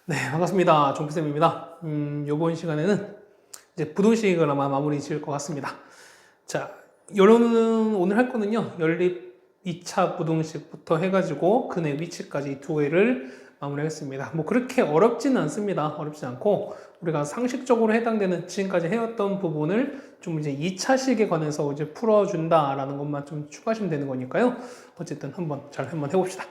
네, 반갑습니다. 종피쌤입니다. 요번 시간에는 이제 부동식을 아마 마무리 지을 것 같습니다. 자, 여론은 오늘 할 거는요, 연립 2차 부동식부터 해가지고 근의 위치까지 이 두 개를 마무리하겠습니다. 뭐 그렇게 어렵지는 않습니다. 어렵지 않고 우리가 상식적으로 해당되는 지금까지 해왔던 부분을 좀 이제 2차식에 관해서 이제 풀어준다라는 것만 좀 추가하시면 되는 거니까요. 어쨌든 한번 해봅시다.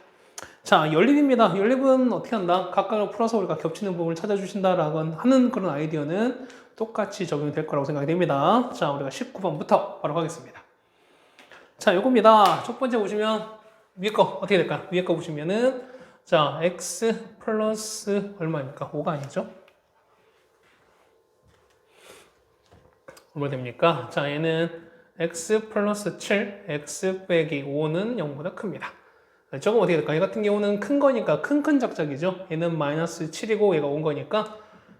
자, 연립입니다. 연립은 어떻게 한다? 각각을 풀어서 우리가 겹치는 부분을 찾아주신다라고 하는 그런 아이디어는 똑같이 적용이 될 거라고 생각이 됩니다. 자, 우리가 19번부터 바로 가겠습니다. 자, 요겁니다. 첫 번째 보시면 위에 거 어떻게 될까요? 위에 거 보시면은 자, x 플러스 얼마입니까? 5가 아니죠? 얼마 됩니까? 자, 얘는 x 플러스 7, x 빼기 5는 0보다 큽니다. 저건 어떻게 될까? 얘 같은 경우는 큰 거니까 큰 작작이죠. 얘는 마이너스 7이고 얘가 온 거니까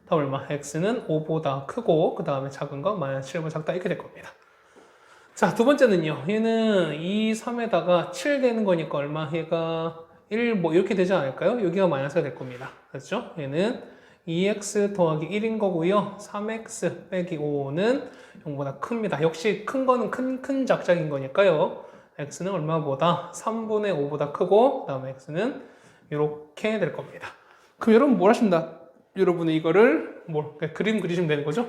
다 얼마? x는 5보다 크고 그 다음에 작은 거 마이너스 7보다 작다 이렇게 될 겁니다. 자, 두 번째는요. 얘는 2, 3에다가 7 되는 거니까 얼마? 얘가 1 뭐 이렇게 되지 않을까요? 여기가 마이너스가 될 겁니다. 그렇죠? 얘는 2x 더하기 1인 거고요. 3x 빼기 5는 0보다 큽니다. 역시 큰 거는 큰 작작인 거니까요. x는 얼마보다? 3분의 5보다 크고 그 다음에 x는 이렇게 될 겁니다. 그럼 여러분 뭘 하신다? 여러분은 이거를 그림 그리시면 되는 거죠?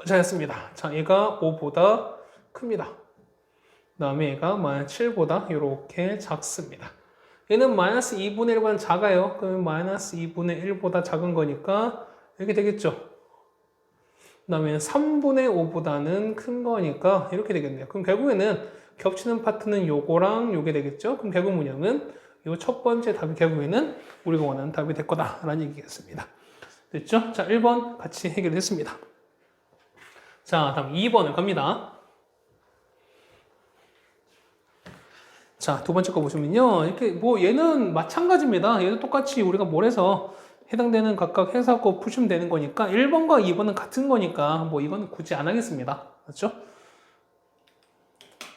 잘했습니다. 자, 얘가 5보다 큽니다. 그 다음에 얘가 마이너스 7보다 이렇게 작습니다. 얘는 마이너스 2분의 1보다 작아요. 그러면 마이너스 2분의 1보다 작은 거니까 이렇게 되겠죠. 그 다음에 3분의 5보다는 큰 거니까 이렇게 되겠네요. 그럼 결국에는 겹치는 파트는 요거랑 요게 되겠죠. 그럼 결국 뭐냐면 요 첫 번째 답이 결국에는 우리가 원하는 답이 될 거다라는 얘기겠습니다. 됐죠? 자, 1번 같이 해결했습니다. 자, 다음 2번을 갑니다. 자, 두 번째 거 보시면요. 이렇게 뭐 얘는 마찬가지입니다. 얘도 똑같이 우리가 뭘 해서 해당되는 각각 해석하고 푸시면 되는 거니까 1번과 2번은 같은 거니까 뭐 이건 굳이 안 하겠습니다. 그렇죠?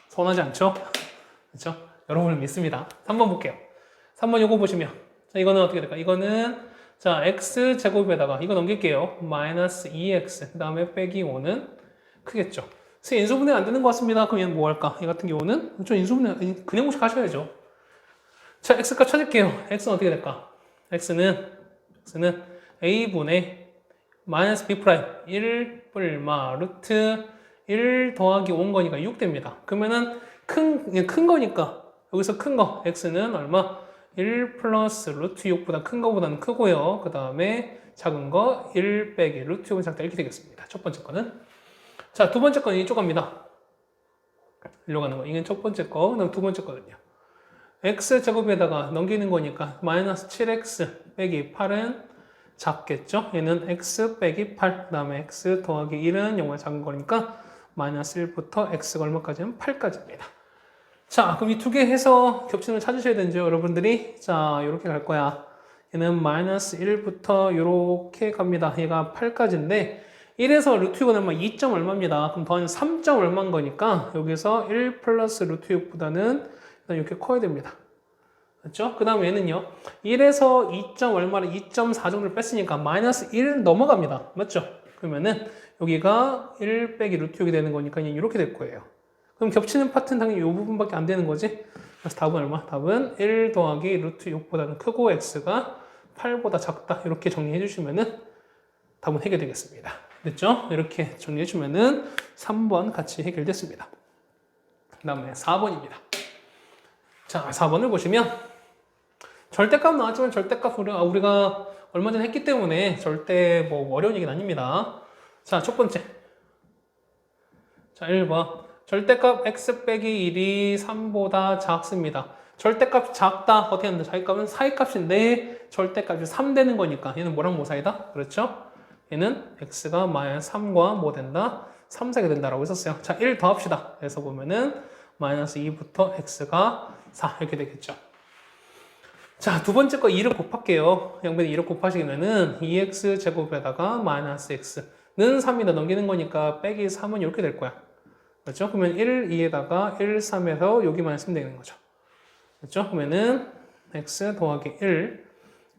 서운하지 않죠? 그렇죠? 여러분을 믿습니다. 3번 볼게요. 3번 요거 보시면 자, 이거는 어떻게 될까? 이거는 자, x 제곱에다가 이거 넘길게요. 마이너스 2x 그 다음에 빼기 5는 크겠죠. 그래서 인수분해 안 되는 것 같습니다. 그럼 얘는 뭐 할까? 이 같은 경우는 좀 인수분해 그냥 공식 하셔야죠. 자, x값 찾을게요. x는 어떻게 될까? x는 a분의 마이너스 b 프라임 1 뿔마 루트 1 더하기 5인 거니까 6 됩니다. 그러면은 큰 거니까 여기서 큰 거 x는 얼마? 1 플러스 루트 6보다 큰 거보다는 크고요. 그 다음에 작은 거 1 빼기 루트 6은 작다 이렇게 되겠습니다. 첫 번째 거는. 자, 두 번째 거는 이쪽 갑니다. 일로 가는 거. 이게 첫 번째 거. 그다음 두 번째 거는요. x 제곱에다가 넘기는 거니까 마이너스 7x 빼기 8은 작겠죠? 얘는 x 빼기 8, 그 다음에 x 더하기 1은 0보다 작은 거니까 마이너스 1부터 x가 얼마까지는 8까지입니다. 자, 그럼 이 두 개 해서 겹치는 걸 찾으셔야 되죠, 여러분들이. 자, 이렇게 갈 거야. 얘는 마이너스 1부터 이렇게 갑니다. 얘가 8까지인데 1에서 루트 6은 얼마? 2점 얼마입니다. 그럼 더하면 3점 얼마인 거니까 여기서 1 플러스 루트 6보다는 이렇게 커야 됩니다. 그렇죠? 그 다음 얘는요. 1에서 2점 얼마를 2.4 정도를 뺐으니까 마이너스 1 넘어갑니다. 맞죠? 그러면은 여기가 1 빼기 루트 6이 되는 거니까 이렇게 될 거예요. 그럼 겹치는 파트는 당연히 이 부분밖에 안 되는 거지. 그래서 답은 얼마? 답은 1 더하기 루트 6보다는 크고 x가 8보다 작다. 이렇게 정리해 주시면은 답은 해결되겠습니다. 됐죠? 이렇게 정리해 주면은 3번 같이 해결됐습니다. 그 다음에 4번입니다. 자, 4번을 보시면 절대값 나왔지만 절대값 우리가 얼마 전에 했기 때문에 절대 뭐 어려운 얘기는 아닙니다. 자, 첫 번째. 자, 1번. 절대값 x 빼기 1이 3보다 작습니다. 절대값 작다. 어떻게 하는데? 자기값은 사이값인데 절대값이 3 되는 거니까 얘는 뭐랑 뭐 사이다? 그렇죠? 얘는 x가 마이너스 3과 뭐 된다? 3 사게 된다라고 했었어요. 자, 1 더합시다. 그래서 보면은 마이너스 2부터 x가 4 이렇게 되겠죠. 자, 두 번째 거 2를 곱할게요. 양변에 2를 곱하시면은 2x 제곱에다가 마이너스 x는 3이다 넘기는 거니까 빼기 3은 이렇게 될 거야. 그렇죠? 그러면 1, 2에다가 1, 3에서 여기만 쓰면 되는 거죠. 그렇죠? 그러면은 x 더하기 1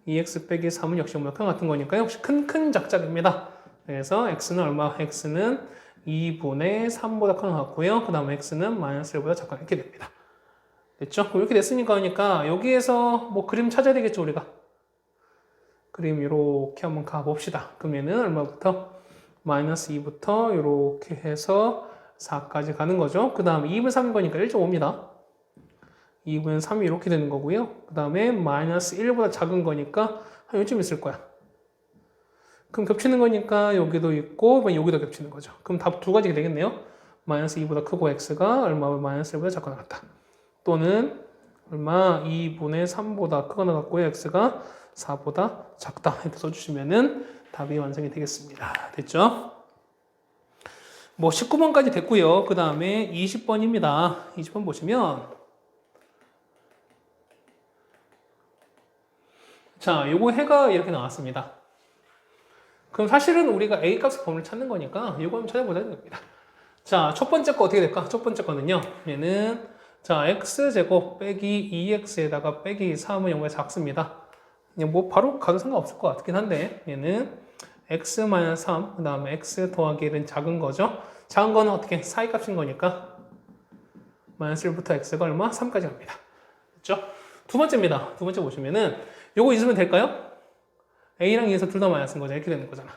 2x 빼기 3은 역시 음역항 같은 거니까 역시 큰 작작입니다. 그래서 x는 얼마? x는 2분의 3보다 큰 것 같고요. 그 다음에 x는 마이너스 1보다 작다 이렇게 됩니다. 됐죠? 이렇게 됐으니까 그러니까 여기에서 뭐 그림 찾아야 되겠죠 우리가. 그림 이렇게 한번 가봅시다. 그러면은 얼마부터? 마이너스 2부터 이렇게 해서 4까지 가는 거죠. 그 다음에 2분 3인 거니까 1.5입니다. 2분 3이 이렇게 되는 거고요. 그 다음에 마이너스 1보다 작은 거니까 한 요쯤 있을 거야. 그럼 겹치는 거니까 여기도 있고 여기도 겹치는 거죠. 그럼 답 두 가지가 되겠네요. 마이너스 2보다 크고 x가 얼마 마이너스 1보다 작거나 같다. 또는 얼마 2분의 3보다 크거나 같고요. x가 4보다 작다. 이렇게 써주시면은 답이 완성이 되겠습니다. 됐죠? 뭐 19번까지 됐고요. 그 다음에 20번입니다. 20번 보시면 자, 요거 해가 이렇게 나왔습니다. 그럼 사실은 우리가 a 값의 범위를 찾는 거니까 요거 한번 찾아보자 됩니다. 자, 첫 번째 거 어떻게 될까? 첫 번째 거는요. 얘는 자, x제곱 빼기 2x에다가 빼기 3은 0보다 작습니다. 그냥 뭐 바로 가도 상관없을 것 같긴 한데 얘는 x-3 그 다음에 x 더하기 1은 작은 거죠. 작은 거는 어떻게? 사이값인 거니까 마이너스 1부터 x가 얼마? 3까지 갑니다. 됐죠? 두 번째입니다. 두 번째 보시면은 요거 있으면 될까요? a랑 2에서 둘 다 마이너스인 거죠. 이렇게 되는 거잖아.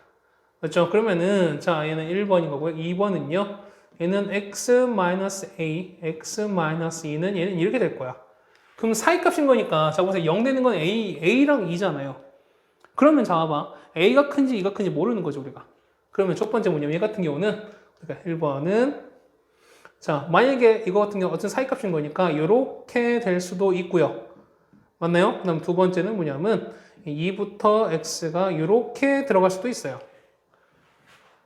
그렇죠? 그러면은 자 얘는 1번인 거고요. 2번은요. 얘는 x-a, x-2는 얘는 이렇게 될 거야. 그럼 사이값인 거니까 자 보세요. 0 되는 건 a랑 2잖아요. 그러면 자 봐봐. a가 큰지 2가 큰지 모르는 거죠 우리가. 그러면 첫 번째 뭐냐면 얘 같은 경우는 그러니까 1번은 자 만약에 이거 같은 경우 어떤 사이값인 거니까 이렇게 될 수도 있고요. 맞나요? 그 다음 두 번째는 뭐냐면 2부터 x가 이렇게 들어갈 수도 있어요.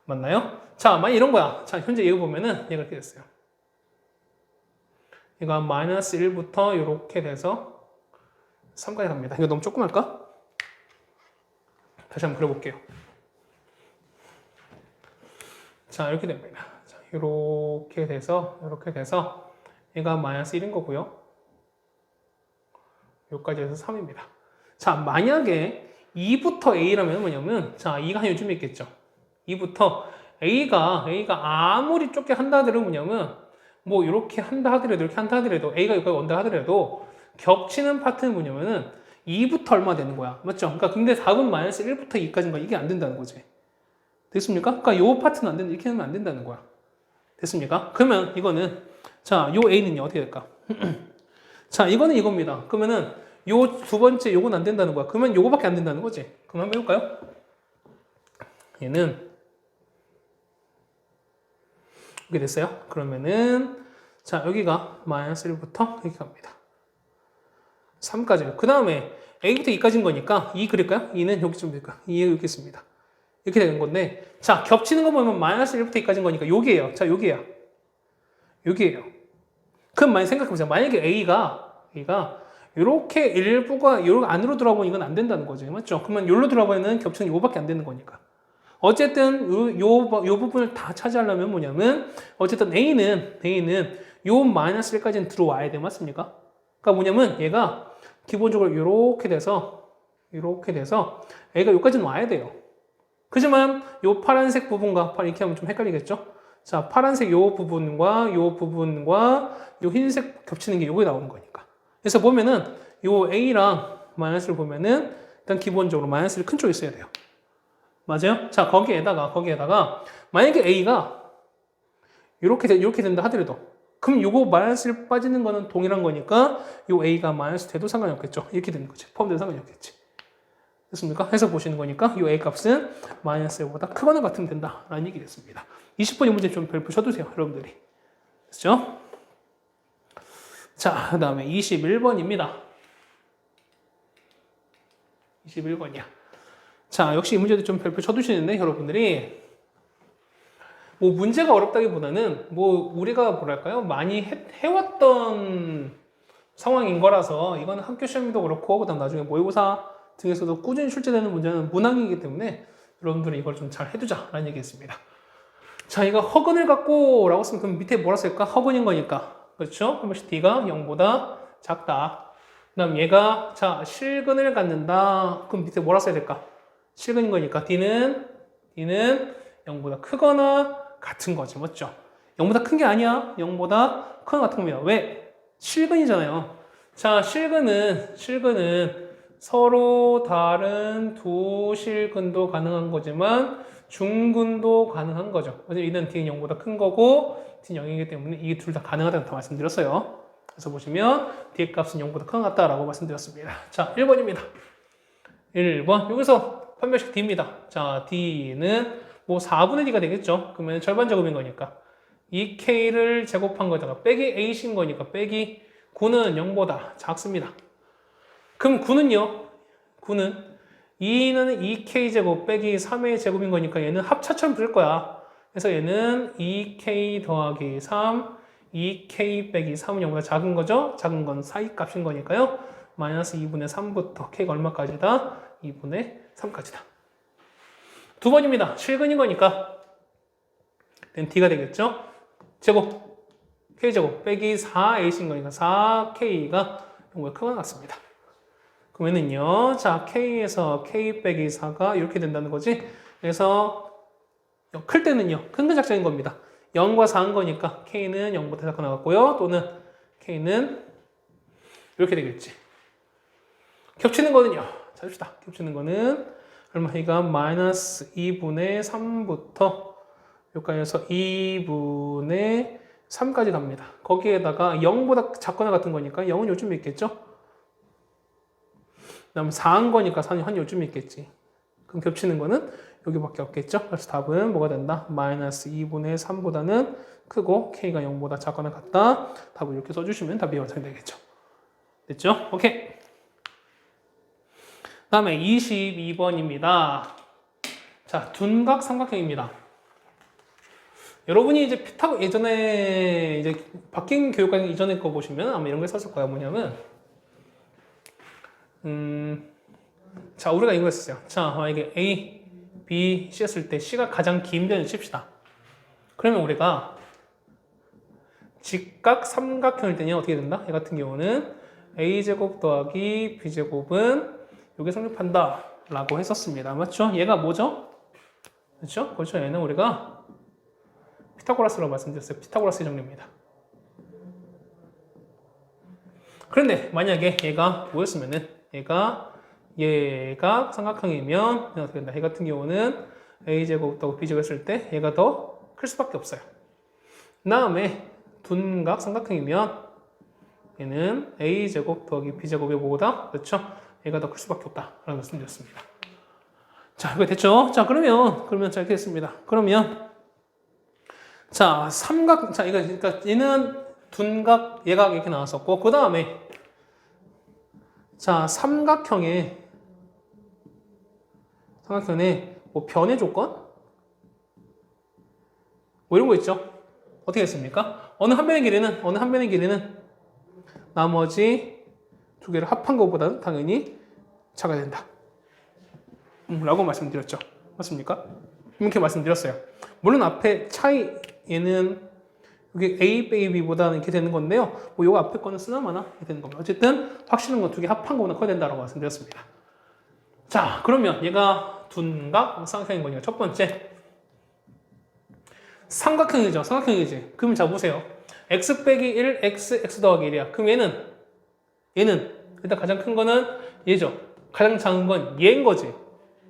맞나요? 자, 만약 이런 거야. 자, 현재 이거 보면은 얘가 이렇게 됐어요. 이거 마이너스 1부터 이렇게 돼서 3까지 갑니다. 이거 너무 조그말까? 다시 한번 그려볼게요. 자, 이렇게 됩니다. 자, 이렇게 돼서 얘가 마이너스 1인 거고요. 여기까지 해서 3입니다. 자, 만약에 2부터 a라면 뭐냐면 자, 2가 한 요즘에 있겠죠. 2부터 A가 아무리 좁게 한다 하더라도 뭐냐면 뭐 이렇게 한다 하더라도 이렇게 한다 하더라도 A가 여기까지 온다 하더라도 겹치는 파트는 뭐냐면은 2부터 얼마 되는 거야. 맞죠? 그러니까 근데 답은 마이너스 1부터 2까지인가 이게 안 된다는 거지. 됐습니까? 그러니까 요 파트는 안 된다. 이렇게 하면 안 된다는 거야. 됐습니까? 그러면 이거는 자, 요 A는요 어떻게 될까? 자, 이거는 이겁니다. 그러면은 요 두 번째 요건 안 된다는 거야. 그러면 요거밖에 안 된다는 거지. 그럼 한번 해볼까요? 얘는 이렇게 됐어요. 그러면은 자 여기가 마이너스 1부터 이렇게 갑니다. 3까지요. 그 다음에 A부터 2까지인 거니까 2 그릴까요? 2는 여기 좀 될까? 2 여기 있습니다. 이렇게 되는 건데 자 겹치는 거 보면 마이너스 1부터 2까지인 거니까 여기에요. 자 여기에요. 그럼 많이 생각해보세요. 만약에 A가 이렇게 일부가 이렇게 안으로 들어가면 이건 안 된다는 거죠. 맞죠? 그러면 여기로 들어가면 겹치는 요거밖에 안 되는 거니까. 어쨌든 요 부분을 다 차지하려면 뭐냐면 어쨌든 A는 요 마이너스 1까지는 들어와야 돼. 맞습니까? 그러니까 뭐냐면 얘가 기본적으로 이렇게 돼서 A가 여기까지는 와야 돼요. 그지만 요 파란색 부분과 이렇게 하면 좀 헷갈리겠죠? 자, 파란색 요 부분과 요 흰색 겹치는 게 요게 나오는 거니까. 그래서 보면은 요 A랑 마이너스를 보면은 일단 기본적으로 마이너스를 큰 쪽에 써야 돼요. 맞아요? 자, 거기에다가 만약에 A가 이렇게 된다 하더라도 그럼 요거 마이너스를 빠지는 거는 동일한 거니까 요 A가 마이너스 돼도 상관이 없겠죠. 이렇게 되는 거지. 포함돼도 상관이 없겠지. 됐습니까? 해서 보시는 거니까 요 A 값은 마이너스 1보다 크거나 같으면 된다라는 얘기 됐습니다. 20번 이 문제 좀 별표 쳐두세요. 여러분들이. 됐죠? 자, 그 다음에 21번입니다. 21번이야. 자, 역시 이 문제도 좀 별표 쳐두시는데 여러분들이 뭐 문제가 어렵다기보다는 뭐 우리가 뭐랄까요 많이 해왔던 상황인 거라서 이거는 학교 시험도 그렇고 그다음 나중에 모의고사 등에서도 꾸준히 출제되는 문제는 문항이기 때문에 여러분들이 이걸 좀 잘 해두자라는 얘기였습니다. 자, 이거 허근을 갖고 라고 쓰면 그럼 밑에 뭐라 쓸까? 허근인 거니까 그렇죠? 한 번씩 D가 0보다 작다. 다음 얘가 자 실근을 갖는다. 그럼 밑에 뭐라 써야 될까? 실근인 거니까 D는 0보다 크거나 같은 거지. 맞죠? 0보다 큰 게 아니야. 0보다 크거나 같은 겁니다. 왜? 실근이잖아요. 자, 실근은 서로 다른 두 실근도 가능한 거지만 중근도 가능한 거죠. 이는 D는 0보다 큰 거고 D는 0이기 때문에 이게 둘 다 가능하다고 다 말씀드렸어요. 그래서 보시면 D의 값은 0보다 큰 것 같다라고 말씀드렸습니다. 자, 1번입니다. 1번. 여기서 판별식 D입니다. 자, D는 뭐 4분의 D가 되겠죠. 그러면 절반 제곱인 거니까. 2K를 제곱한 거다가 빼기 A신 거니까 빼기 9는 0보다 작습니다. 그럼 9는요? 9는 2는 2K 제곱 빼기 3의 제곱인 거니까 얘는 합차처럼 될 거야. 그래서 얘는 2K 더하기 3, 2K 빼기 3은 0보다 작은 거죠? 작은 건 사이 값인 거니까요. 마이너스 2분의 3부터 K가 얼마까지다? 2분의 3까지다. 두 번입니다. 실근인 거니까 D가 되겠죠? 제곱, K제곱 빼기 4A신 거니까 4K가 0보다 크거나 같습니다. 그러면은요, 자, K에서 K 빼기 4가 이렇게 된다는 거지. 그래서 클 때는요, 큰 작자인 겁니다. 0과 4인 거니까 K는 0보다 작거 나갔고요. 또는 K는 이렇게 되겠지. 겹치는 거는요, 자, 봅시다. 겹치는 거는 얼마이가 마이너스 2분의 3부터 여기까지해서 2분의 3까지 갑니다. 거기에다가 0보다 작거나 같은 거니까 0은 요즘에 있겠죠? 그 다음 4인 거니까 4는 한 요즘에 있겠지. 그럼 겹치는 거는 여기밖에 없겠죠? 그래서 답은 뭐가 된다? 마이너스 2분의 3보다는 크고 K가 0보다 작거나 같다. 답을 이렇게 써주시면 답이 완성이 되겠죠. 됐죠? 오케이. 그 다음에 22번입니다. 자, 둔각 삼각형입니다. 여러분이 이제 예전에 이제 바뀐 교육과정 이전에 거 보시면 아마 이런 걸 썼을 거예요. 뭐냐면 자, 우리가 이거 했었어요. 자, 만약에 A, B, C였을 때 C가 가장 긴 변을 칩시다. 그러면 우리가 직각 삼각형일 때는 어떻게 된다? 얘 같은 경우는 A제곱 더하기 B제곱은 여기 성립한다 라고 했었습니다. 맞죠? 얘가 뭐죠? 그렇죠? 그렇죠. 얘는 우리가 피타고라스라고 말씀드렸어요. 피타고라스의 정리입니다. 그런데 만약에 얘가 뭐였으면은 얘가 삼각형이면 어떻게 된다? 얘 같은 경우는 A제곱 더하기 B제곱 했을 때 얘가 더 클 수밖에 없어요. 그 다음에 둔각 삼각형이면 얘는 A제곱 더하기 B제곱이 뭐다? 그렇죠? 얘가 더 클 수밖에 없다 라고 말씀드렸습니다. 자, 이거 됐죠? 자, 그러면 자, 이렇게 됐습니다. 그러면 자, 자, 그러니까 얘는 둔각, 얘가 이렇게 나왔었고, 그 다음에 자, 삼각형에 뭐 변의 조건? 뭐 이런 거 있죠? 어떻게 됐습니까? 어느 한 변의 길이는 나머지 두 개를 합한 것보다는 당연히 작아야 된다. 라고 말씀드렸죠. 맞습니까? 이렇게 말씀드렸어요. 물론 앞에 차이, 얘는 여기 A 빼기 B보다는 이렇게 되는 건데요. 뭐 요거 앞에 거는 쓰나마나 이렇게 되는 겁니다. 어쨌든 확실한 건 두 개 합한 거보다 커야 된다고 말씀드렸습니다. 자, 그러면 얘가 둔각 삼각형인 거니까 첫 번째 삼각형이지. 그럼 자 보세요. x 빼기 1, x 더하기 1이야. 그럼 얘는 일단 가장 큰 거는 얘죠. 가장 작은 건 얘인 거지.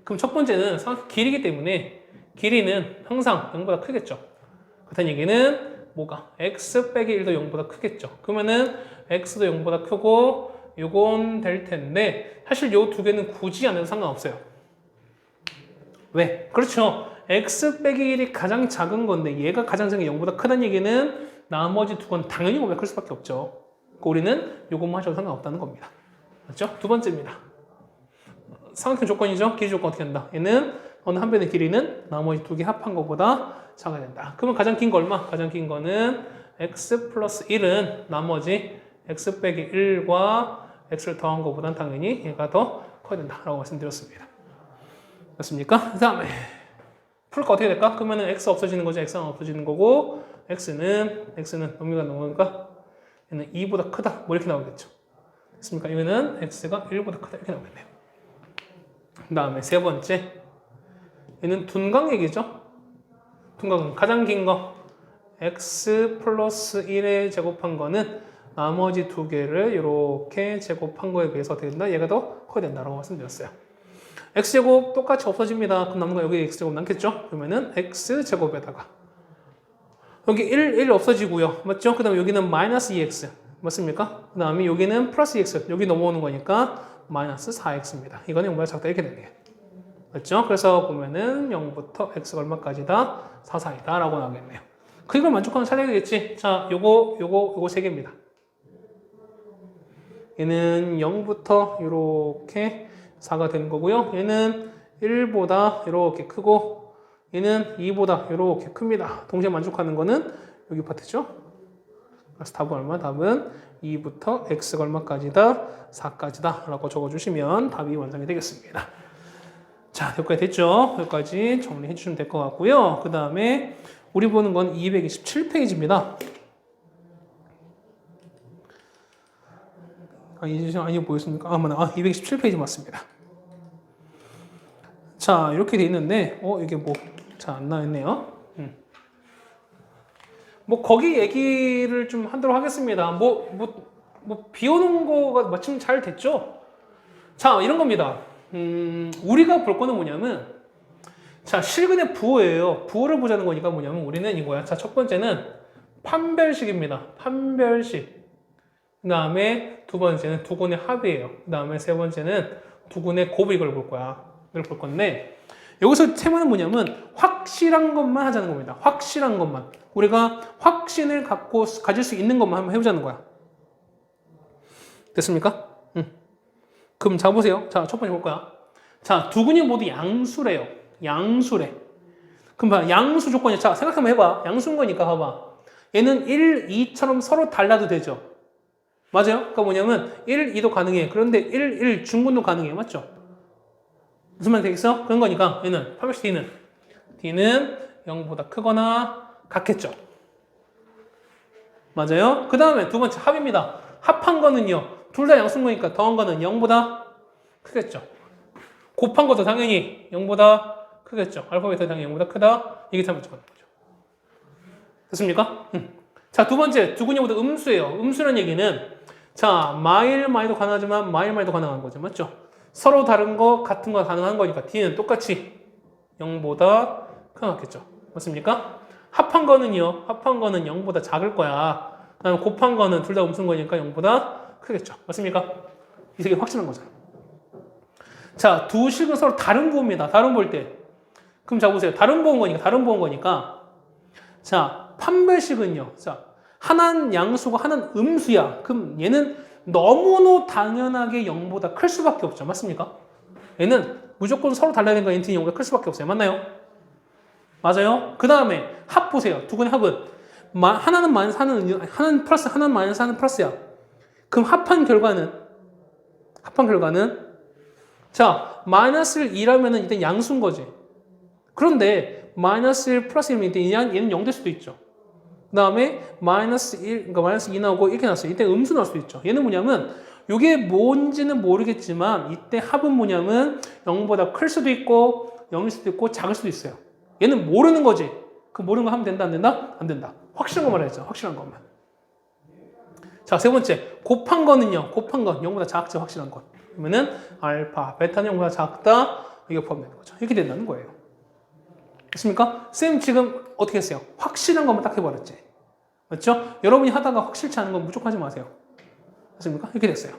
그럼 첫 번째는 삼각형 길이기 때문에 길이는 항상 0보다 크겠죠. 그렇다는 얘기는 뭐가? x 빼기 1도 0보다 크겠죠. 그러면은 x도 0보다 크고 요건 될 텐데 사실 요 두 개는 굳이 안 해도 상관없어요. 왜? 그렇죠. x 빼기 1이 가장 작은 건데 얘가 가장 작은 게 0보다 크다는 얘기는 나머지 두 건 당연히 0보다 클 수밖에 없죠. 그러니까 우리는 요것만 하셔도 상관없다는 겁니다. 맞죠? 두 번째입니다. 삼각형 조건이죠. 길이 조건 어떻게 한다? 얘는 어느 한 변의 길이는 나머지 두 개 합한 것보다 작아야 된다. 그러면 가장 긴 거 얼마? 가장 긴 거는 x 플러스 1은 나머지 x 빼기 1과 x를 더한 것보다는 당연히 얘가 더 커야 된다라고 말씀드렸습니다. 맞습니까? 그 다음에 풀까 어떻게 될까? 그러면은 x 없어지는 거죠. x는 없어지는 거고 x는 의미가 나오니까 얘는 2보다 크다. 뭐 이렇게 나오겠죠. 됐습니까? 이거는 x가 1보다 크다 이렇게 나오겠네요. 그 다음에 세 번째, 얘는 둔각 얘기죠. 둔각은 가장 긴 거 x 플러스 1에 제곱한 거는 나머지 두 개를 이렇게 제곱한 거에 비해서 어떻게 된다? 얘가 더 커야 된다라고 말씀드렸어요. x제곱 똑같이 없어집니다. 그럼 남는 거 여기 x제곱 남겠죠? 그러면은 x제곱에다가 여기 1 없어지고요. 맞죠? 그 다음에 여기는 마이너스 2x 맞습니까? 그 다음에 여기는 플러스 2x 여기 넘어오는 거니까 마이너스 4x입니다. 이거는 0보다 작다 이렇게 되네요. 맞죠? 그래서 보면은 0부터 x가 얼마까지다? 4, 4이다 라고 나오겠네요. 그걸 만족하면 찾아야겠지. 자, 요거 세 개입니다. 얘는 0부터 이렇게 4가 되는 거고요. 얘는 1보다 이렇게 크고 얘는 2보다 이렇게 큽니다. 동시에 만족하는 거는 여기 파트죠. 그래서 답은 얼마? 답은 2부터 x가 얼마까지다? 4까지다 라고 적어주시면 답이 완성이 되겠습니다. 자, 여기까지 됐죠? 여기까지 정리해 주시면 될 것 같고요. 그 다음에 우리 보는 건 227페이지입니다. 아니 보였습니까? 맞나? 227페이지 맞습니다. 자, 이렇게 돼 있는데, 이게 뭐, 잘 안 나왔네요. 뭐, 거기 얘기를 좀 하도록 하겠습니다. 비 오는 거가 마침 잘 됐죠? 자, 이런 겁니다. 우리가 볼 거는 뭐냐면, 자, 실근의 부호예요. 부호를 보자는 거니까 뭐냐면, 우리는 이거야. 자, 첫 번째는 판별식입니다. 판별식. 그 다음에 두 번째는 두근의 합이에요. 그 다음에 세 번째는 두근의 곱을 이걸 볼 거야. 이걸 볼 건데 여기서 테마는 뭐냐면 확실한 것만 하자는 겁니다. 확실한 것만. 우리가 확신을 가질 수 있는 것만 한번 해보자는 거야. 됐습니까? 그럼 자 보세요. 자, 첫 번째 볼 거야. 자, 두근이 모두 양수래요. 양수래. 그럼 봐. 양수 조건이 자, 생각 한번 해봐. 양수인 거니까 봐봐. 얘는 1, 2처럼 서로 달라도 되죠. 맞아요? 그러니까 뭐냐면 1, 2도 가능해. 그런데 1, 1 중분도 가능해. 맞죠? 무슨 말 되겠어? 그런 거니까 얘는 판별식 D는 0보다 크거나 같겠죠. 맞아요? 그 다음에 두 번째 합입니다. 합한 거는요. 둘 다 양수인 거니까 더한 거는 0보다 크겠죠. 곱한 것도 당연히 0보다 크겠죠. 알파벳도 당연히 0보다 크다. 이게 참 맞죠. 됐습니까? 자, 두 번째 두근이보다 음수예요. 음수란 얘기는 자, 마일도 가능하지만 마일도 가능한 거죠. 맞죠? 서로 다른 거 같은 거 가능한 거니까 D는 똑같이 0보다 크겠죠. 맞습니까? 합한 거는 0보다 작을 거야. 그다음에 곱한 거는 둘 다 음수인 거니까 0보다 크겠죠. 맞습니까? 이 세 개 확실한 거잖아. 자, 두 식은 서로 다른 부호입니다. 다른 부호일 때. 그럼 자 보세요. 다른 부호인 거니까. 자, 판별식은요. 자, 하나는 양수고 하나는 음수야. 그럼 얘는 너무나 당연하게 0보다 클 수밖에 없죠. 맞습니까? 얘는 무조건 서로 달라야 되는 거 nt는 0보다 클 수밖에 없어요. 맞나요? 맞아요? 그 다음에 합 보세요. 두근의 합은 하나는 마이너스 하나는 플러스 하나는 마이너스 하나는 플러스야. 그럼 합한 결과는 자, 마이너스 2라면은 일단 양수인 거지. 그런데 마이너스 1 플러스 1이면 얘는 0 될 수도 있죠. 그 다음에 마이너스 1, 그러니까 마이너스 2 나오고 이렇게 나왔어요. 이때 음수 나올 수도 있죠. 얘는 뭐냐면 이게 뭔지는 모르겠지만 이때 합은 뭐냐면 0보다 클 수도 있고 0일 수도 있고 작을 수도 있어요. 얘는 모르는 거지. 그 모르는 거 하면 된다 안 된다? 안 된다. 확실한 것만 해야죠. 확실한 것만. 자, 세 번째 곱한 거는요. 곱한 건 0보다 작죠. 확실한 것. 그러면은 알파, 베타는 0보다 작다. 이게 포함되는 거죠. 이렇게 된다는 거예요. 됐습니까? 쌤 지금 어떻게 했어요? 확실한 것만 딱 해버렸지. 맞죠? 여러분이 하다가 확실치 않은 건 무조건 하지 마세요. 됐습니까? 이렇게 됐어요.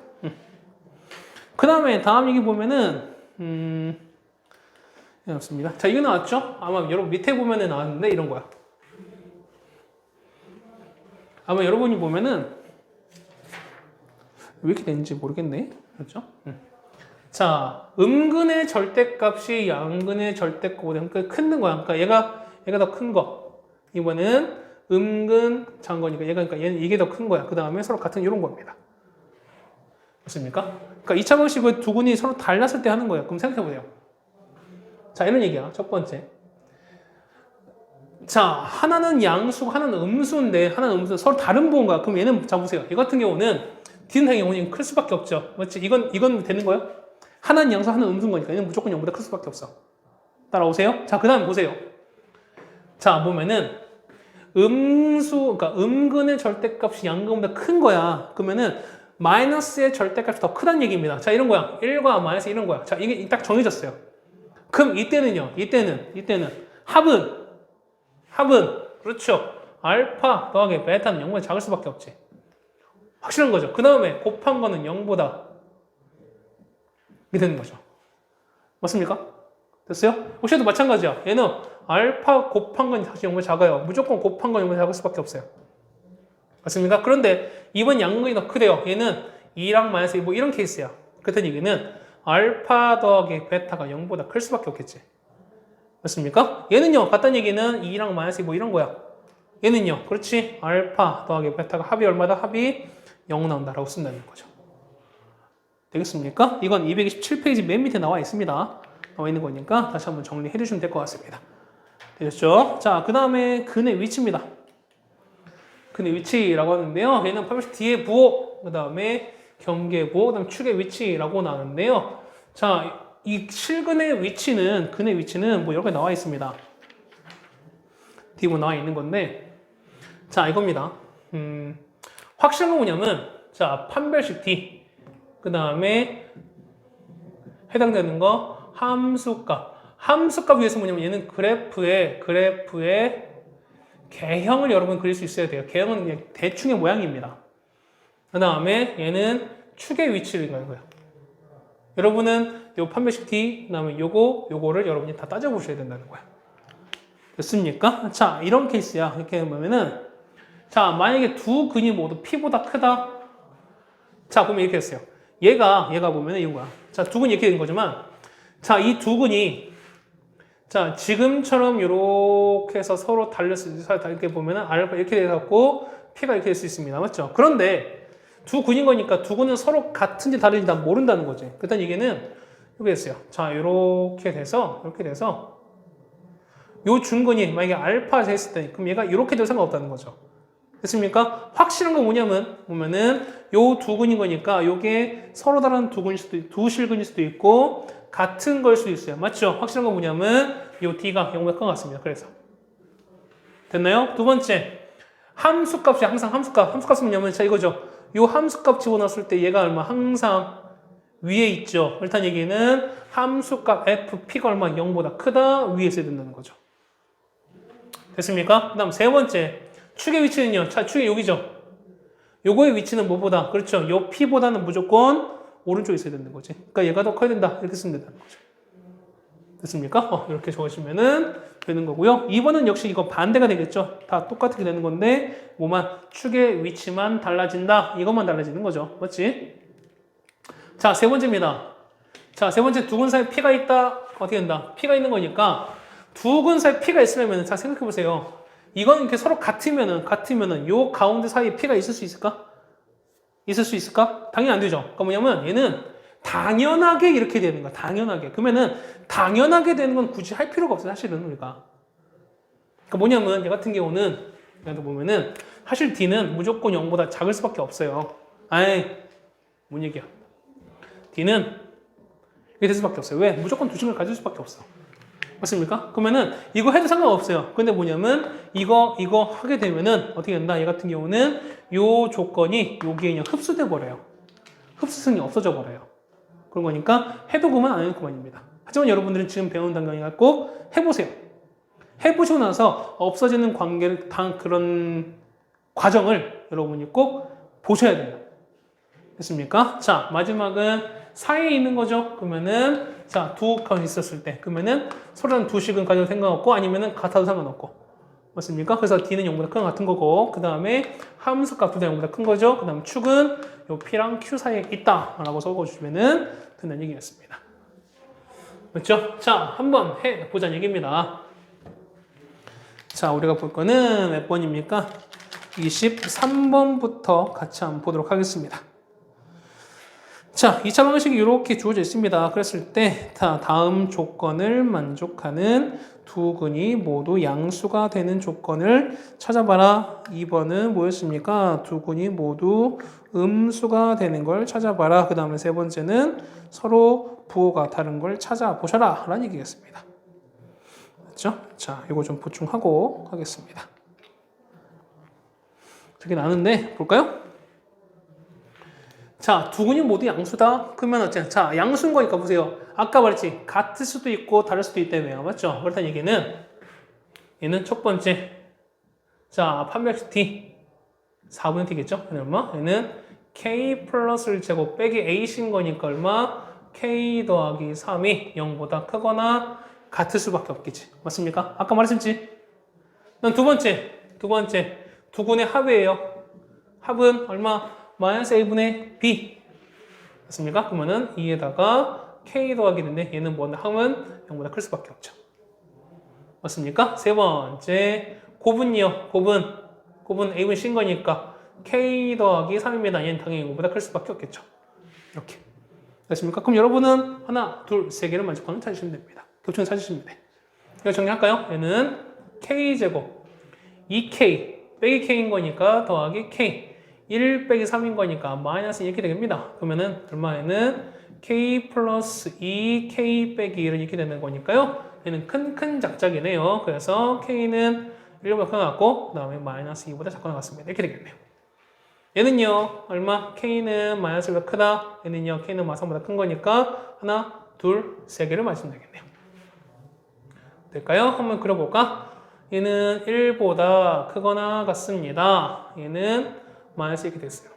그 다음에 다음 얘기 보면은 없습니다. 자, 이거 나왔죠? 아마 여러분 밑에 보면은 나왔는데 이런 거야. 아마 여러분이 보면은 왜 이렇게 되는지 모르겠네. 그렇죠? 자, 음근의 절대값이 양근의 절대값보다 큰 거야. 그러니까 얘가 더 큰 거. 이번은 음근 작은 거니까 그러니까 얘는 이게 더 큰 거야. 그 다음에 서로 같은 이런 겁니다. 맞습니까? 그러니까 2차 방식은 두 근이 서로 달랐을 때 하는 거예요. 그럼 생각해 보세요. 자, 이런 얘기야. 첫 번째. 자, 하나는 양수고 하나는 음수인데 하나는 음수 서로 다른 부호인 거야. 그럼 얘는 자 보세요. 얘 같은 경우는 D는 당연히 0보다 클 수밖에 없죠. 맞지? 이건 되는 거예요? 하나는 양수, 하나는 음수인 거니까 이건 무조건 0보다 클 수밖에 없어. 따라오세요? 자, 그 다음 보세요. 자, 보면은 그러니까 음근의 절대값이 양근보다 큰 거야. 그러면은 마이너스의 절대값이 더 크다는 얘기입니다. 자, 이런 거야. 1과 마이너스 이런 거야. 자, 이게 딱 정해졌어요. 그럼 이때는요. 이때는 합은 그렇죠. 알파 더하기 베타는 0보다 작을 수밖에 없지. 확실한 거죠. 그 다음에 곱한 거는 0보다 이게 되는 거죠. 맞습니까? 됐어요? 혹시도 마찬가지야. 얘는 알파 곱한 건 사실 0보다 작아요. 무조건 곱한 건 0보다 작을 수밖에 없어요. 맞습니까? 그런데 이번 양근이 더 크대요. 얘는 2랑 마이너스 2 뭐 이런 케이스야. 그랬던 얘기는 알파 더하기 베타가 0보다 클 수밖에 없겠지. 맞습니까? 얘는요. 같다는 얘기는 2랑 마이너스 2 뭐 이런 거야. 얘는요. 그렇지. 알파 더하기 베타가 합이 얼마다? 합이 0 나온다라고 쓴다는 거죠. 되겠습니까? 이건 227페이지 맨 밑에 나와 있습니다. 나와 있는 거니까 다시 한번 정리해 주시면 될 것 같습니다. 되셨죠? 자, 그 다음에 근의 위치입니다. 근의 위치라고 하는데요. 얘는 80 뒤에 부호, 그 다음에 경계 부호, 그 다음에 축의 위치라고 나오는데요. 자, 이 실근의 위치는, 근의 위치는 뭐 이렇게 나와 있습니다. 뒤에 뭐 나와 있는 건데, 자, 이겁니다. 확실한 건 뭐냐면, 자, 판별식 D, 그 다음에 해당되는 거 함수값. 함수값 위해서 뭐냐면 얘는 그래프의 개형을 여러분 그릴 수 있어야 돼요. 개형은 그냥 대충의 모양입니다. 그 다음에 얘는 축의 위치를 그리는 거예요. 여러분은 요 판별식 D, 그 다음에 요거를 여러분이 다 따져보셔야 된다는 거예요. 됐습니까? 자, 이런 케이스야. 이렇게 보면은, 자, 만약에 두 근이 모두 P보다 크다. 자, 보면 이렇게 했어요. 얘가 보면은 이런 거야. 자, 두 근이 이렇게 된 거지만, 자, 이 두 근이, 자, 지금처럼 이렇게 해서 서로 이렇게 보면은 알파 이렇게 돼갖고 P가 이렇게 될 수 있습니다. 맞죠? 그런데 두 근인 거니까 두 근은 서로 같은지 다른지 다 모른다는 거지. 그랬더니 얘기는 이렇게 됐어요. 자, 이렇게 돼서 요 중근이 만약에 알파 됐을 때, 그럼 얘가 이렇게 돼도 상관없다는 거죠. 됐습니까? 확실한 건 뭐냐면, 보면은, 요 두 근인 거니까, 요게 서로 다른 두 실근일 수도 있고, 같은 걸 수도 있어요. 맞죠? 확실한 건 뭐냐면, 요 D가 0보다 큰 것 같습니다. 그래서. 됐나요? 두 번째. 함수값이 항상 함수값은 뭐냐면, 자, 이거죠. 요 함수값 집어넣었을 때 얘가 얼마? 항상 위에 있죠. 그렇다는 얘기는 함수값 FP가 얼마? 0보다 크다? 위에 있어야 된다는 거죠. 됐습니까? 그 다음 세 번째. 축의 위치는요. 자, 축이 여기죠. 요거의 위치는 뭐보다? 그렇죠. 요 P보다는 무조건 오른쪽에 있어야 되는 거지. 그러니까 얘가 더 커야 된다. 이렇게 쓰면 된다는 거죠. 됐습니까? 이렇게 적으시면은 되는 거고요. 2번은 역시 이거 반대가 되겠죠. 다 똑같게 되는 건데 뭐만 축의 위치만 달라진다. 이것만 달라지는 거죠. 맞지? 자, 세 번째입니다. 자, 세 번째 두 근 사이에 P가 있다. 어떻게 된다? P가 있는 거니까 두 근 사이에 P가 있으려면 자, 생각해 보세요. 이건 이렇게 서로 같으면은 요 가운데 사이에 P가 있을 수 있을까? 있을 수 있을까? 당연히 안 되죠. 그러니까 뭐냐면 얘는 당연하게 이렇게 되는 거야. 당연하게. 그러면은 당연하게 되는 건 굳이 할 필요가 없어. 사실은 우리가. 그러니까 뭐냐면 얘 같은 경우는 여기 보면은 사실 D는 무조건 0보다 작을 수밖에 없어요. 아이, 뭔 얘기야. D는 이게 될 수밖에 없어요. 왜? 무조건 두 식을 가질 수밖에 없어. 맞습니까? 그러면은 이거 해도 상관없어요. 근데 뭐냐면 이거 하게 되면은 어떻게 된다? 얘 같은 경우는 요 조건이 여기에 그냥 흡수돼 버려요. 흡수성이 없어져 버려요. 그런 거니까 해도 그만 안 해도 그만입니다. 하지만 여러분들은 지금 배운 단계니까 꼭 해보세요. 해보시고 나서 없어지는 관계를 그런 과정을 여러분이 꼭 보셔야 돼요. 됐습니까? 자, 마지막은 사이에 있는 거죠. 그러면은 자, 두 건 있었을 때 그러면은 서로는 두 식은 가져도 상관없고 아니면은 같아도 상관없고. 맞습니까? 그래서 D는 0보다 큰 같은 거고 그 다음에 함수값도 0보다 큰 거죠. 그 다음 축은 요 P랑 Q 사이에 있다 라고 적어주시면은 된다는 얘기였습니다. 그렇죠? 자, 한번 해보자는 얘기입니다. 자, 우리가 볼 거는 몇 번입니까? 23번부터 같이 한번 보도록 하겠습니다. 자, 2차 방식이 이렇게 주어져 있습니다. 그랬을 때 다음 조건을 만족하는 두 근이 모두 양수가 되는 조건을 찾아봐라. 2번은 뭐였습니까? 두 근이 모두 음수가 되는 걸 찾아봐라. 그 다음에 세 번째는 서로 부호가 다른 걸 찾아보셔라 라는 얘기겠습니다. 맞죠? 자, 이거 좀 보충하고 하겠습니다. 되게 나는데 볼까요? 자, 두 근이 모두 양수다. 그러면 어째? 자, 양수인 거니까 보세요. 아까 말했지. 같을 수도 있고 다를 수도 있다며요. 맞죠? 그렇다는 얘기는 얘는 첫 번째. 자, 판별식 D 4분의 T겠죠? 얘는 얼마? 얘는 K 플러스 제곱 빼기 A신 거니까 얼마? K 더하기 3이 0보다 크거나 같을 수밖에 없겠지. 맞습니까? 아까 말했었지? 난 두 번째. 두 근의 합이에요. 합은 얼마? 마이너스 A분의 B. 맞습니까? 그러면은 2에다가 K 더하기 인데 얘는 뭔데? 합은 0보다 클 수밖에 없죠. 맞습니까? 세 번째. 곱은요. 곱은 A분 신 거니까 K 더하기 3입니다. 얘는 당연히 0보다 클 수밖에 없겠죠. 이렇게. 됐습니까? 그럼 여러분은 하나, 둘, 세 개를 만족하는 찾으시면 됩니다. 겹치는 찾으시면 돼. 이거 정리할까요? 얘는 K제곱 2K 빼기 K인 거니까 더하기 K 1 빼기 3인 거니까 마이너스 이렇게 되겠습니다. 그러면은 얼마에는 K 플러스 2K 빼기 1은 이렇게 되는 거니까요. 얘는 큰 작작이네요. 그래서 K는 1보다 커나갔고 그 다음에 마이너스 2보다 작고 나갔습니다. 이렇게 되겠네요. 얘는요. 얼마? K는 마이너스 1보다 크다. 얘는요. K는 마이너스 3보다 큰 거니까 하나, 둘, 세 개를 맞추면 되겠네요. 될까요? 한번 그려볼까? 얘는 1보다 크거나 같습니다. 얘는 마이너스 이렇게 됐어요.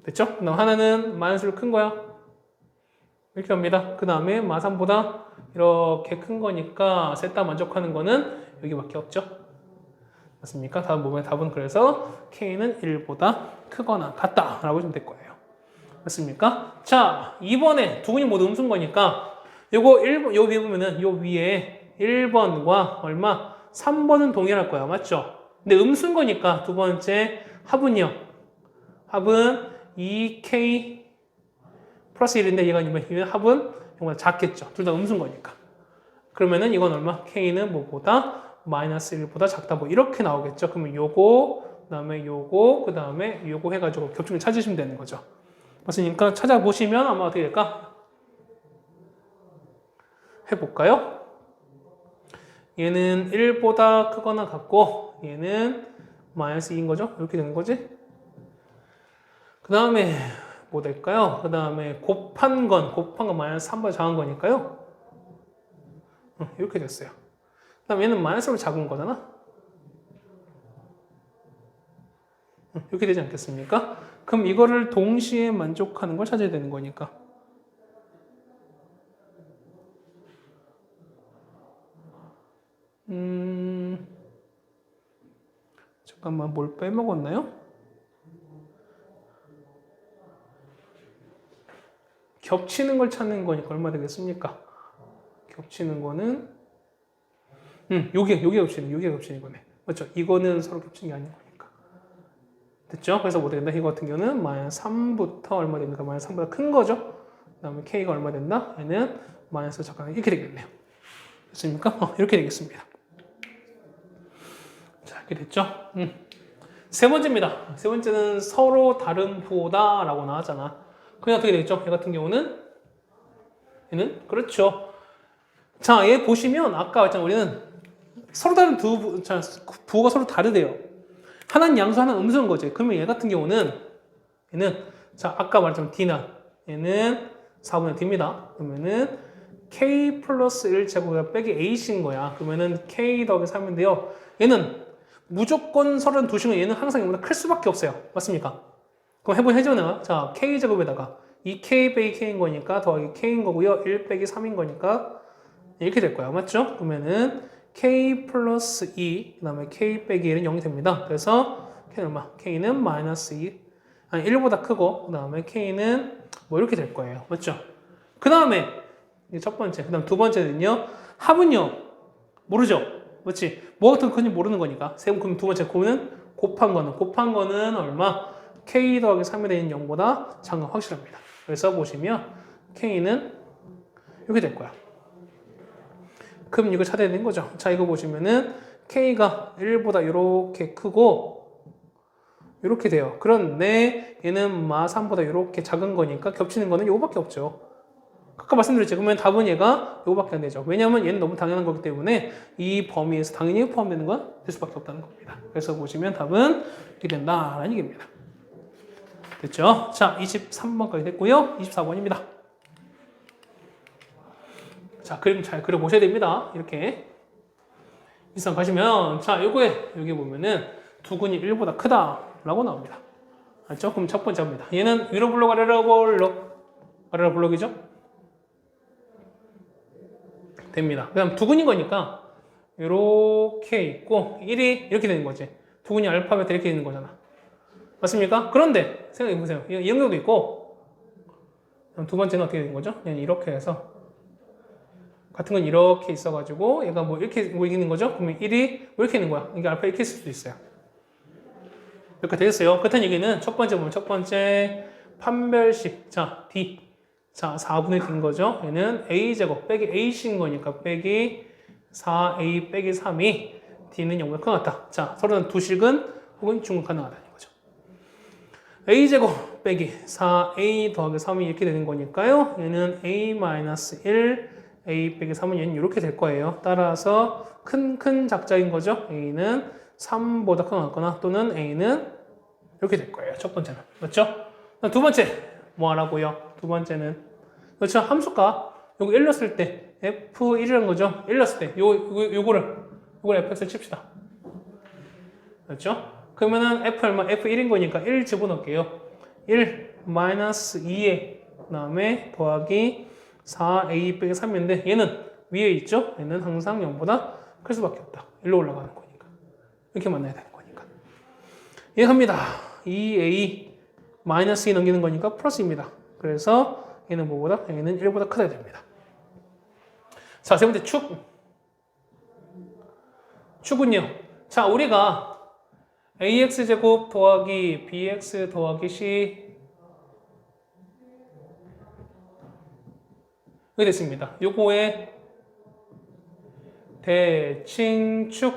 됐죠? 그다음 하나는 마이너스로 큰 거야. 이렇게 합니다. 그 다음에 마삼보다 이렇게 큰 거니까 셋 다 만족하는 거는 여기밖에 없죠. 맞습니까? 다음 부분의 답은 그래서 K는 1보다 크거나 같다라고 좀 될 거예요. 맞습니까? 자, 이번에 두 분이 모두 음수인 거니까 요거 1번, 요 위에 보면은 요 위에 1번과 얼마? 3번은 동일할 거야. 맞죠? 근데 음수인 거니까 두 번째 합은요. 합은 2K 플러스 1인데 얘가 아니면 합은 정말 작겠죠. 둘 다 음수인 거니까. 그러면은 이건 얼마? K는 뭐보다 마이너스 1보다 작다. 뭐 이렇게 나오겠죠. 그러면 요거, 그 다음에 요거, 그 다음에 요거 해가지고 겹중을 찾으시면 되는 거죠. 맞으니까 찾아보시면 아마 어떻게 될까? 해볼까요? 얘는 1보다 크거나 같고 얘는 마이너스 2인 거죠? 이렇게 되는 거지? 그 다음에 뭐 될까요? 그 다음에 곱한 건 마이너스 3보다 작은 거니까요. 이렇게 됐어요. 그 다음에 얘는 마이너스로 작은 거잖아? 이렇게 되지 않겠습니까? 그럼 이거를 동시에 만족하는 걸 찾아야 되는 거니까. 잠깐만 뭘 빼먹었나요? 겹치는 걸 찾는 거니까 얼마 되겠습니까? 겹치는 거는 요게 겹치는 거네. 맞죠? 이거는 서로 겹치는 게 아닌 거니까. 됐죠? 그래서 뭐 된다? 이거 같은 경우는 마이너스 3부터 얼마 됩니까? 마이너스 3보다 큰 거죠? 그 다음에 K가 얼마 된다? 얘는 마이너스 잠깐 이렇게 되겠네요. 됐습니까? 이렇게 되겠습니다. 자, 이렇게 됐죠? 세 번째입니다. 세 번째는 서로 다른 부호다 라고 나왔잖아. 그냥 어떻게 되겠죠? 얘 같은 경우는 얘는 그렇죠. 자, 얘 보시면 아까 했잖아. 우리는 서로 다른 부호가 서로 다르대요. 하나는 양수, 하나는 음수인 거지. 그러면 얘 같은 경우는 얘는 자, 아까 말했지만 D는 얘는 4분의 D입니다. 그러면은 K 플러스 1 제곱을 빼기 A인 거야. 그러면은 K 더하기 3인데요. 얘는 무조건 서른 두식은 얘는 항상 얘보다 클 수밖에 없어요. 맞습니까? 그럼 해보죠, 내가. 자, K 제곱에다가 2K 빼기 K인 거니까 더하기 K인 거고요. 1 빼기 3인 거니까 이렇게 될 거야. 맞죠? 그러면은 K 플러스 2, 그 다음에 K 빼기 1은 0이 됩니다. 그래서 K는 얼마? K는 마이너스 2, 아니 1보다 크고, 그 다음에 K는 뭐 이렇게 될 거예요. 맞죠? 그 다음에 첫 번째, 그 다음 두 번째는요. 합은요. 모르죠? 맞지? 뭐 같은 건지 모르는 거니까. 그럼 두 번째 곱은 곱한 거는 얼마? k 더하기 3이 되는 0보다 작은 건 확실합니다. 그래서 보시면 k는 이렇게 될 거야. 그럼 이거 찾아야 되는 거죠. 자, 이거 보시면은 k가 1보다 이렇게 크고 이렇게 돼요. 그런데 얘는 마 3보다 이렇게 작은 거니까 겹치는 거는 요거밖에 없죠. 아까 말씀드렸죠. 그러면 답은 얘가 요거밖에 안 되죠. 왜냐면 얘는 너무 당연한 거기 때문에 이 범위에서 당연히 포함되는 건 될 수밖에 없다는 겁니다. 그래서 보시면 답은 이렇게 된다라는 얘기입니다. 됐죠? 자, 23번까지 됐고요. 24번입니다. 자, 그림 잘 그려보셔야 됩니다. 이렇게. 일상 가시면, 자, 요거에, 여기 보면은 두근이 1보다 크다라고 나옵니다. 맞죠? 그럼 첫 번째입니다. 얘는 위로 블록, 아래로 블록, 아래로 블록이죠? 됩니다. 그 다음 두근인 거니까, 이렇게 있고, 1이 이렇게 되는 거지. 두근이 알파벳 이렇게 있는 거잖아. 맞습니까? 그런데, 생각해보세요. 이런 경우도 있고, 두 번째는 어떻게 되는 거죠? 얘는 이렇게 해서, 같은 건 이렇게 있어가지고 얘가 뭐 이렇게 뭐 있는 거죠? 그러면 1이 뭐 이렇게 있는 거야? 이게 알파 이렇게 있을 수도 있어요. 이렇게 되겠어요. 그렇다는 얘기는 첫 번째 보면 첫 번째 판별식 자 D 자 4분의 D인 거죠. 얘는 A제곱 빼기 A식인 거니까 빼기 4A 빼기 3이 D는 0보다 큰 것 같다. 자 서로는 두 식은 혹은 중국 가능하다는 거죠. A제곱 빼기 4A 더하기 3이 이렇게 되는 거니까요. 얘는 A-1 A 빼기 3은 얘는 이렇게 될 거예요. 따라서 큰 작자인 거죠. A는 3보다 큰 것 같거나 또는 A는 이렇게 될 거예요. 첫 번째는. 맞죠? 두 번째 뭐 하라고요? 두 번째는 그렇죠. 함수가 요거 1 넣었을 때 F1이라는 거죠. 1 넣었을 때 요거를 fx를 칩시다. 그렇죠? 그러면은 F 얼마? F1인 거니까 1 집어넣을게요. 1 마이너스 2에 그다음에 더하기 4a 빼기 3인데 얘는 위에 있죠? 얘는 항상 0보다 클 수밖에 없다. 일로 올라가는 거니까. 이렇게 만나야 되는 거니까. 이해합니다. 2a 마이너스 2 넘기는 거니까 플러스입니다. 그래서 얘는 뭐보다? 얘는 1보다 크다 됩니다. 자, 세 번째 축. 축은요. 자, 우리가 ax제곱 더하기 bx 더하기 c 이렇게 됐습니다. 요거의 대칭축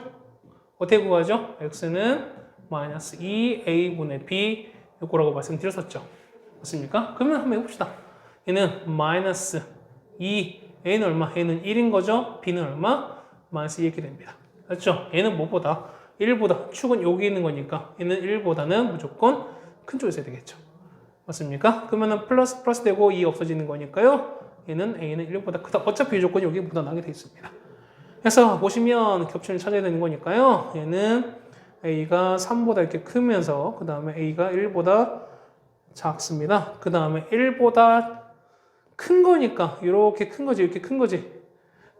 어떻게 구하죠? x는 마이너스 2a분의 b 요거라고 말씀드렸었죠. 맞습니까? 그러면 한번 해봅시다. 얘는 마이너스 2 a는 얼마? a는 1인 거죠? b는 얼마? 마이너스 2 이렇게 됩니다. 그렇죠? 얘는 뭐보다? 1보다 축은 여기 있는 거니까 얘는 1보다는 무조건 큰 쪽에 있어야 되겠죠. 맞습니까? 그러면은 플러스 되고 2 없어지는 거니까요. 얘는 A는 1보다 크다. 어차피 이 조건이 여기 묻어나게 되어 있습니다. 그래서 보시면 겹침을 찾아야 되는 거니까요. 얘는 A가 3보다 이렇게 크면서 그 다음에 A가 1보다 작습니다. 그 다음에 1보다 큰 거니까 이렇게 큰 거지 이렇게 큰 거지.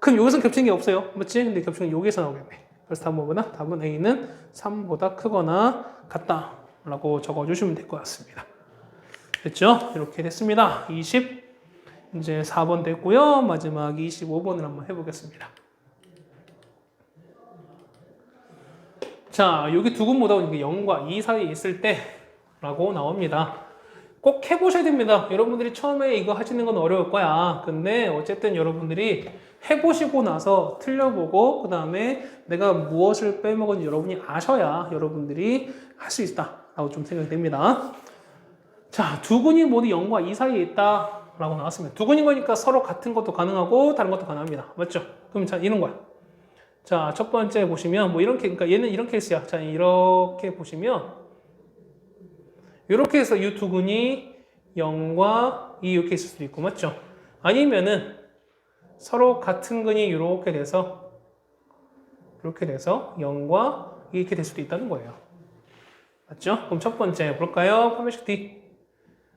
그럼 여기서 겹치는 게 없어요. 맞지? 근데 겹치는 게 여기서 나오겠네. 그래서 답은 뭐구나? 답은 A는 3보다 크거나 같다 라고 적어주시면 될 것 같습니다. 됐죠? 이렇게 됐습니다. 이제 4번 됐고요. 마지막 25번을 한번 해보겠습니다. 자, 여기 두근보다 0과 2 사이에 있을 때 라고 나옵니다. 꼭 해보셔야 됩니다. 여러분들이 처음에 이거 하시는 건 어려울 거야. 근데 어쨌든 여러분들이 해보시고 나서 틀려보고 그 다음에 내가 무엇을 빼먹은지 여러분이 아셔야 여러분들이 할 수 있다 라고 좀 생각이 됩니다. 자, 두근이 모두 0과 2 사이에 있다 라고 나왔습니다. 두근인 거니까 서로 같은 것도 가능하고 다른 것도 가능합니다. 맞죠? 그럼 자, 이런 거야. 자, 첫 번째 보시면 뭐 이렇게, 그러니까 얘는 이런 케이스야. 자, 이렇게 보시면 이렇게 해서 이 두근이 0과 2 이렇게 있을 수도 있고, 맞죠? 아니면은 서로 같은 근이 이렇게 돼서 0과 2 이렇게 될 수도 있다는 거예요. 맞죠? 그럼 첫 번째 볼까요? 판별식 D.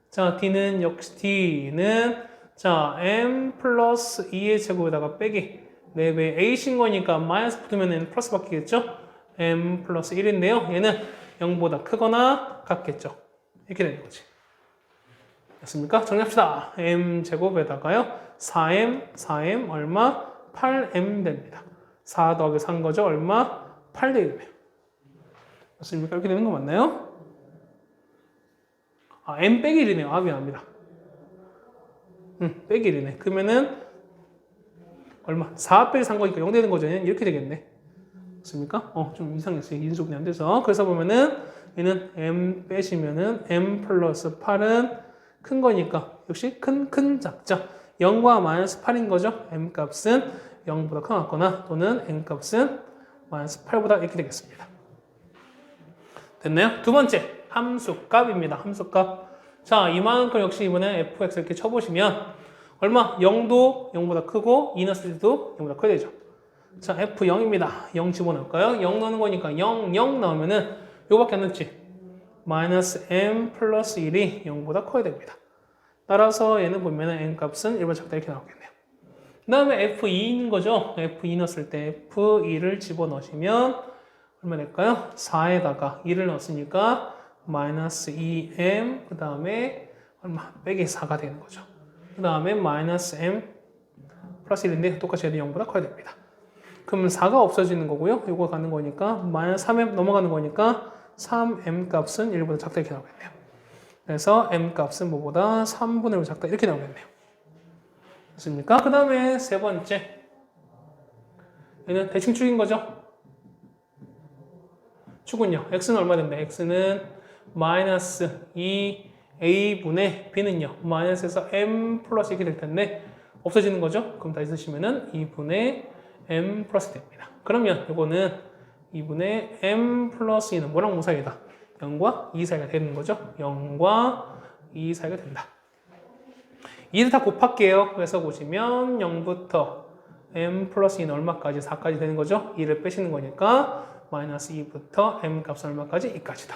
자, D는 역시 D는 자, M 플러스 2의 제곱에다가 빼기 4배 A신 거니까 마이너스 붙으면 N 플러스 바뀌겠죠? M 플러스 1인데요. 얘는 0보다 크거나 같겠죠. 이렇게 되는 거지. 됐습니까? 정리합시다. M 제곱에다가요. 4M 얼마? 8M 됩니다. 4 더하기 3 거죠? 얼마? 8 되겠네요. 맞습니까? 이렇게 되는 거 맞나요? m 빼기 1이네요. 미안합니다. 빼기 1이네. 그러면은 얼마? 4 빼기 3 거니까 0 되는 거죠. 이렇게 되겠네. 맞습니까? 좀 이상했어요. 인수분해 안 돼서. 그래서 보면은 얘는 m 빼시면은 m 플러스 8은 큰 거니까 역시 큰 작죠. 0과 마이너스 8인 거죠. m 값은 0보다 큰 것 같거나 또는 n 값은 마이너스 8보다 이렇게 되겠습니다. 됐나요? 두 번째 함수값입니다. 함수값. 자, 이만큼 역시 이번에 fx 이렇게 쳐보시면 얼마? 0도 0보다 크고 2 넣었을 때도 0보다 커야 되죠. 자, f0입니다. 0 집어넣을까요? 0 넣는 거니까 0, 0 나오면은 요거밖에 안 넣지. 마이너스 m 플러스 1이 0보다 커야 됩니다. 따라서 얘는 보면은 n 값은 1보다 작다 이렇게 나오겠네요. 그 다음에 f2인 거죠. f2 넣었을 때 f2를 집어넣으시면 얼마 될까요? 4에다가 2를 넣었으니까 마이너스 2m 그 다음에 얼마? 빼기 4가 되는 거죠. 그 다음에 마이너스 m 플러스 1인데 똑같이 해도 0보다 커야 됩니다. 그러면 4가 없어지는 거고요. 이거 가는 거니까 마이너스 3m 넘어가는 거니까 3m 값은 1보다 작다 이렇게 나오겠네요. 그래서 m 값은 뭐보다 3분의 1보다 작다 이렇게 나오겠네요. 됐습니까? 그 다음에 세 번째 얘는 대칭축인 거죠. 축은요. x는 얼마 된다? x는 마이너스 2a분의 b는요. 마이너스에서 m 플러스 이렇게 될 텐데 없어지는 거죠. 그럼 다시 쓰시면은 2분의 m 플러스 됩니다. 그러면 이거는 2분의 m 플러스 2는 뭐랑 뭐 사이다? 0과 2 사이가 되는 거죠. 0과 2 사이가 된다. 2를 다 곱할게요. 그래서 보시면 0부터 m 플러스 2는 얼마까지? 4까지 되는 거죠. 2를 빼시는 거니까 마이너스 2부터 m 값은 얼마까지? 2까지다.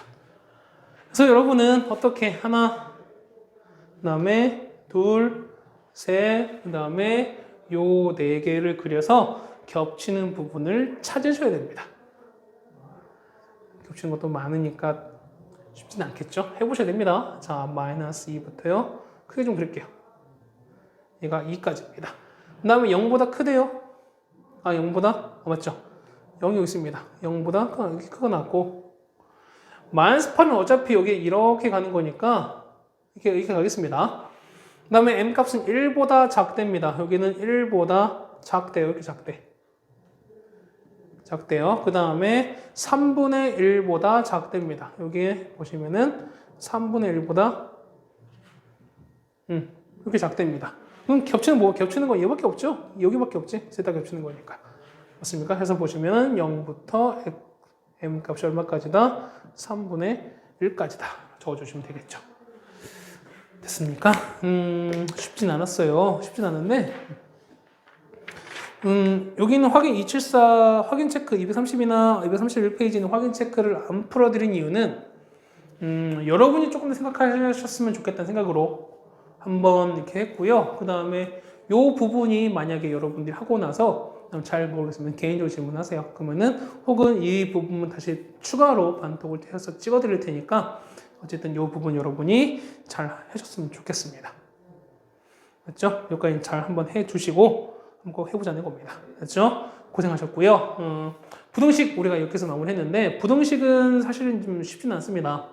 그래서 여러분은 어떻게 하나, 그 다음에 둘, 셋, 그 다음에 요 4개를 그려서 겹치는 부분을 찾으셔야 됩니다. 겹치는 것도 많으니까 쉽진 않겠죠? 해보셔야 됩니다. 자, 마이너스 2부터요. 크게 좀 그릴게요. 얘가 2까지입니다. 그 다음에 0보다 크대요. 0보다? 맞죠? 0이 여기 있습니다. 0보다 여기 크거 났고 마이너스 8은 어차피 여기 이렇게 가는 거니까 이렇게 가겠습니다. 그 다음에 m 값은 1보다 작답니다. 여기는 1보다 작대요. 이렇게 작대요. 그 다음에 3분의 1보다 작답니다. 여기 보시면은 3분의 1보다 이렇게 작답니다. 그럼 겹치는 건 얘밖에 없죠? 여기밖에 없지? 셋 다 겹치는 거니까. 맞습니까? 해서 보시면 0부터 m 값이 얼마까지다? 3분의 1까지다. 적어주시면 되겠죠. 됐습니까? 쉽진 않았어요. 쉽진 않은데 여기는 확인 274 확인 체크 230이나 231페이지는 확인 체크를 안 풀어드린 이유는 여러분이 조금 더 생각하셨으면 좋겠다는 생각으로 한번 이렇게 했고요. 그 다음에 요 부분이 만약에 여러분들이 하고 나서 잘 모르겠으면 개인적으로 질문하세요. 그러면은 혹은 이 부분은 다시 추가로 반복을 해서 찍어드릴 테니까 어쨌든 이 부분 여러분이 잘 하셨으면 좋겠습니다. 맞죠? 여기까지 잘 한번 해주시고 한번 해보자는 겁니다. 맞죠? 고생하셨고요. 부등식 우리가 여기서 마무리했는데 부등식은 사실은 좀 쉽지는 않습니다.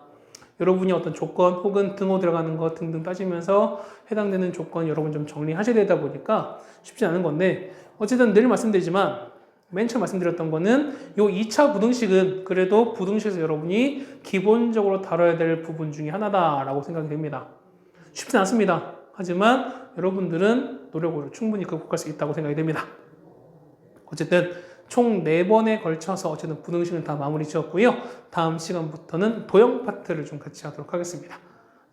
여러분이 어떤 조건 혹은 등호 들어가는 것 등등 따지면서 해당되는 조건 여러분 좀 정리하셔야 되다 보니까 쉽지 않은 건데 어쨌든 늘 말씀드리지만 맨 처음 말씀드렸던 거는 요 2차 부등식은 그래도 부등식에서 여러분이 기본적으로 다뤄야 될 부분 중에 하나다라고 생각이 됩니다. 쉽진 않습니다. 하지만 여러분들은 노력으로 충분히 극복할 수 있다고 생각이 됩니다. 어쨌든 총 4번에 걸쳐서 어쨌든 부등식은 다 마무리 지었고요. 다음 시간부터는 도형 파트를 좀 같이 하도록 하겠습니다.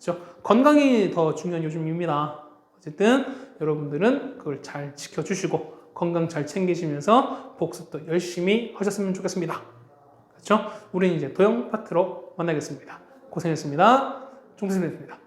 그렇죠? 건강이 더 중요한 요즘입니다. 어쨌든 여러분들은 그걸 잘 지켜주시고 건강 잘 챙기시면서 복습도 열심히 하셨으면 좋겠습니다. 그렇죠? 우리는 이제 도형 파트로 만나겠습니다. 고생했습니다. 종태생이었습니다.